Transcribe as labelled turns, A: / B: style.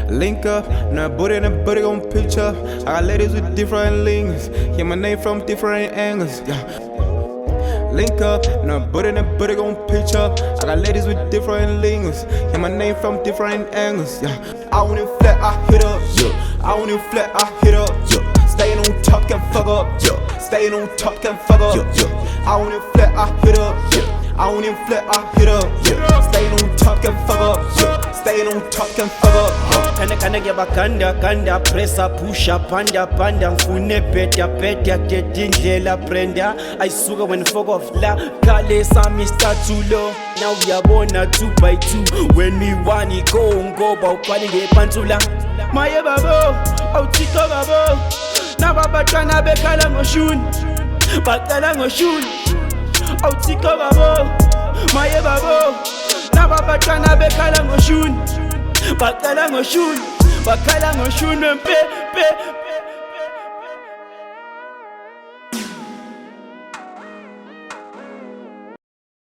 A: Link up, now booty and a booty gon' picture. I got ladies with different links, hear my name from different angles. Yeah. Link up, now booty and a booty gon' picture. I got ladies with different links, hear my name from different angles. Yeah. I want it flat, I hit up. Yeah. I want it flat, I hit up. Yeah. Staying on top can fuck up. Yeah. Staying on top can fuck up. Yeah. Yeah. I want it flat, I hit up. Yeah. I want it flat, I hit up. Yeah. Staying on top can fuck up. Yeah. Staying on top can fuck up.
B: Kana kanda pressa pusha panda mfune petya ketindlela brenda ayisuka when fuck off la kale sami start too low. Now we are born 2 by 2 when we want it go ba ukwali ngepantula maye babo awuthixo babo nababatwana bekhala ngoshuni baqala ngoshuni awuthixo babo maye babo nababatwana bekhala ngoshuni baqala ngoshuni bakhala ngoshuni